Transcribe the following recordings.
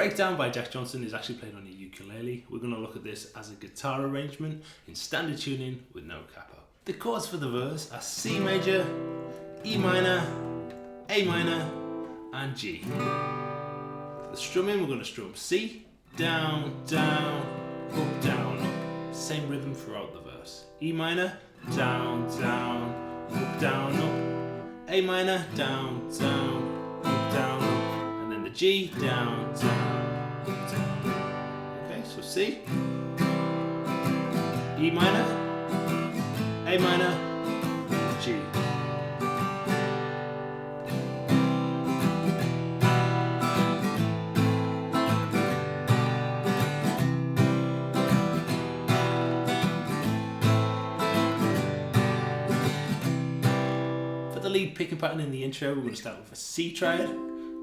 Breakdown by Jack Johnson is actually played on a ukulele. We're going to look at this as a guitar arrangement in standard tuning with no capo. The chords for the verse are C major, E minor, A minor and G. For the strumming we're going to strum C, down, down, up, same rhythm throughout the verse. E minor, down, down, up, A minor, down, down, up, and then the G, down, down, down. Okay, so C, E minor, A minor, G. Lead picking pattern in the intro, we're going to start with a C triad.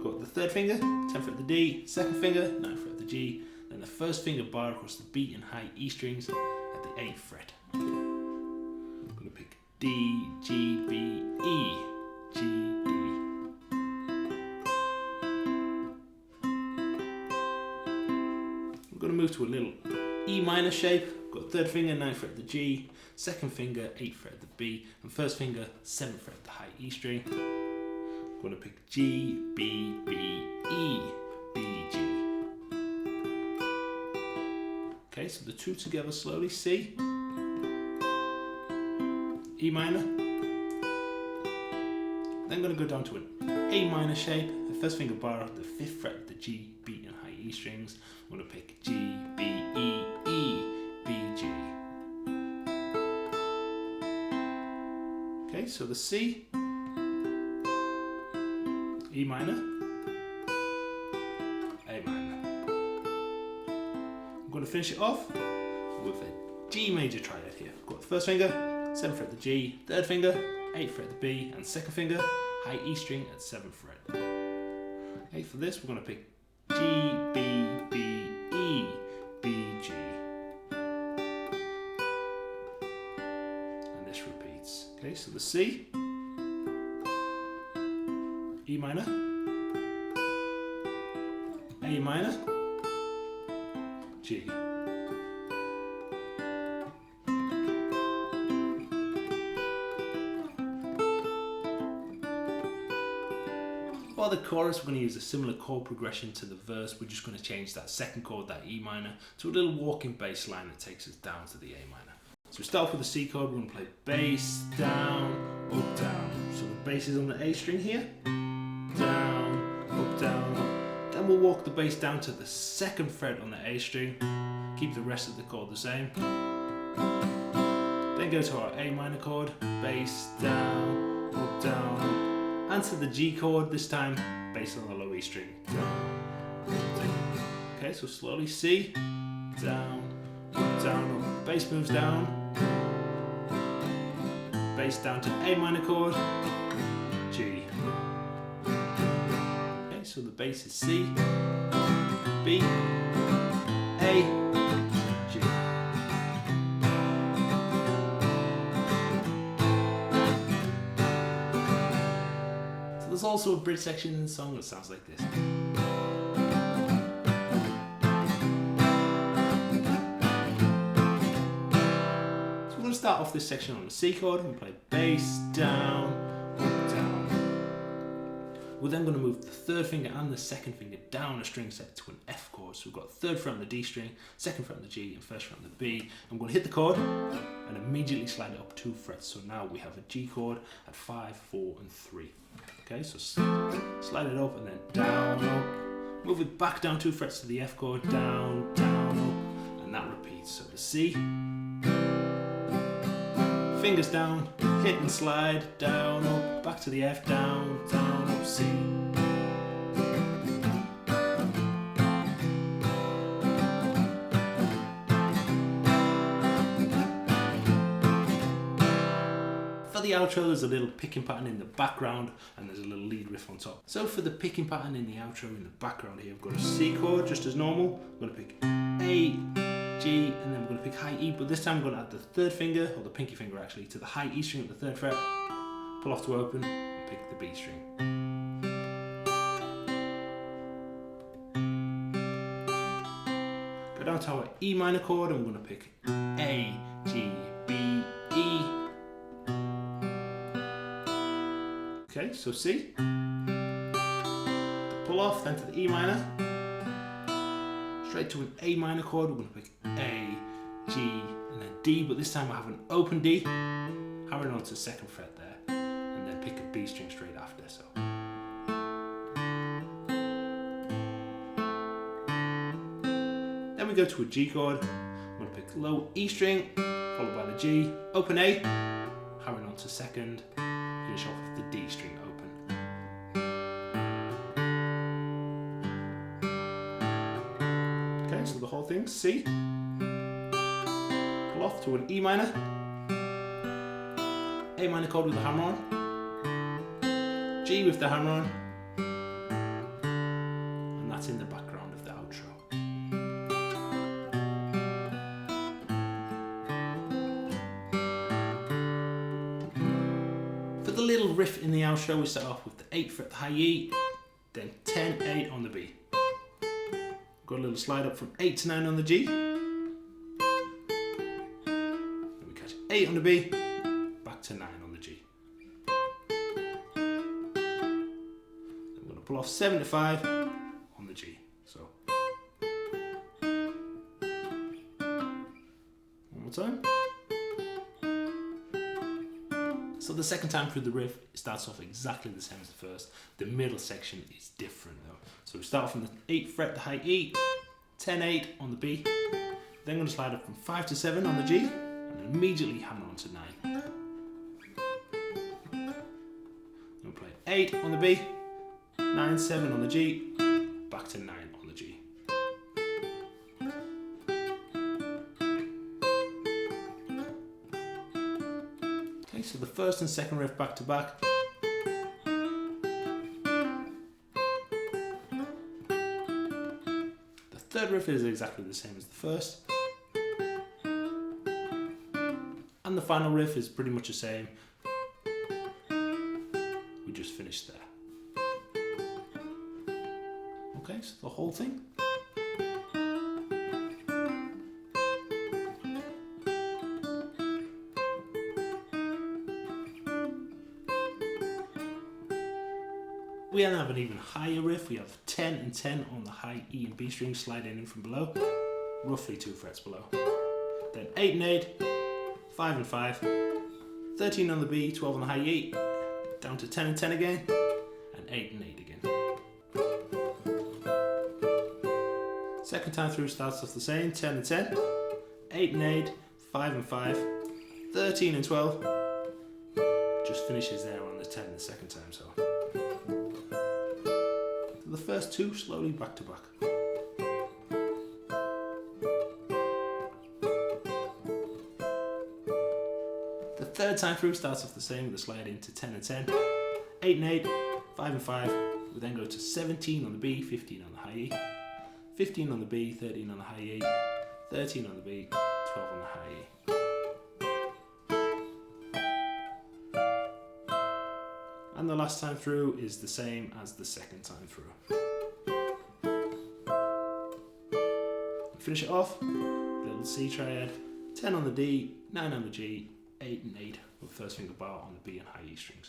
Got the third finger, 10th fret the D, second finger, 9th fret the G, then the first finger bar across the B and high E strings at the 8th fret. I'm going to pick D, G, B, E, G, D. I'm going to move to a little E minor shape. Got third finger, 9th fret the G, second finger, 8th fret the B, and first finger, 7th fret the high E string. I'm going to pick G, B, B, E, B, G. Okay, so the two together slowly, C, E minor, then I'm going to go down to an A minor shape, the first finger bar, the 5th fret of the G, B and high E strings. I'm going to pick G, B, E, E, B, G. Okay, so the C, E minor, A minor. I'm going to finish it off with a G major triad here. I've got the first finger, 7th fret the G, third finger, 8th fret the B, and second finger, high E string at 7th fret. Okay, for this we're going to pick G, B, B, E, B, G. And this repeats. Okay, so the C, E minor, A minor, G. For the chorus, we're going to use a similar chord progression to the verse. We're just going to change that second chord, that E minor, to a little walking bass line that takes us down to the A minor. So we start off with the C chord. We're going to play bass, down, up, down. So the bass is on the A string here. Down, up, down, up. Then we'll walk the bass down to the 2nd fret on the A string. Keep the rest of the chord the same. Then go to our A minor chord. Bass, down, up, and to the G chord, this time bass on the low E string. Okay, so slowly C, down, up, bass moves down, bass down to A minor chord, G. Okay, so the bass is C, B, A, G. There's also a bridge section in the song that sounds like this. So we're going to start off this section on the C chord and play bass, down, up, down. We're then going to move the third finger and the second finger down a string set to an F chord. So we've got third fret on the D string, second fret on the G, and first fret on the B. I'm going to hit the chord and immediately slide it up 2 frets. So now we have a G chord at 5, 4, and 3. Okay, so slide it up and then down, up. Move it back down 2 frets to the F chord, down, up, and that repeats. So the C, fingers down, hit and slide, down, up, back to the F, down, up, C. For the outro, there's a little picking pattern in the background and there's a little lead riff on top. So for the picking pattern in the outro in the background here, I've got a C chord just as normal. I'm going to pick A, G, and then we're going to pick high E, but this time I'm going to add the third finger, or the pinky finger actually, to the high E string at the 3rd fret, pull off to open, and pick the B string. to our E minor chord and we're going to pick A, G, B, E. Okay, so C. Pull off, then to the E minor. Straight to an A minor chord, we're going to pick A, G, and then D, but this time we'll have an open D, hammering onto the 2nd fret there, and then pick a B string straight after. So. Then we go to a G chord, I'm going to pick low E string, followed by the G, open A, hammering onto 2nd, finish off with the D string open. Okay, so the whole thing, C, pull off to an E minor, A minor chord with the hammer on, G with the hammer on, and that's in the background of the outro. For the little riff in the outro, we start off with the 8th fret, the high E, then 10, 8 on the B. Got a little slide up from 8 to 9 on the G. Then we catch 8 on the B, back to 9 on the G. Then we're going to pull off 7 to 5 on the G. So, one more time. So the second time through the riff, it starts off exactly the same as the first. The middle section is different though. So we start from the 8th fret, the high E, 10, 8 on the B. Then we're going to slide up from 5 to 7 on the G, and immediately hammer onto 9. Then we'll play 8 on the B, 9, 7 on the G, back to 9 on the G. Okay, so the first and second riff back to back. The third riff is exactly the same as the first. And the final riff is pretty much the same. We just finished there. Okay, so the whole thing. We then have an even higher riff. We have 10 and 10 on the high E and B strings sliding in from below, roughly 2 frets below. Then 8 and 8, 5 and 5, 13 on the B, 12 on the high E, down to 10 and 10 again, and 8 and 8 again. Second time through starts off the same, 10 and 10, 8 and 8, 5 and 5, 13 and 12, just finishes there on the 10 the second time. So. The first two slowly back to back. The third time through starts off the same with a slide into 10 and 10, 8 and 8, 5 and 5. We then go to 17 on the B, 15 on the high E, 15 on the B, 13 on the high E, 13 on the B, 12 on the high E. And the last time through is the same as the second time through. Finish it off, little C triad, 10 on the D, 9 on the G, 8 and 8 with first finger bar on the B and high E strings.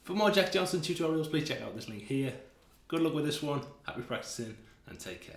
For more Jack Johnson tutorials, please check out this link here. Good luck with this one, happy practicing, and take care.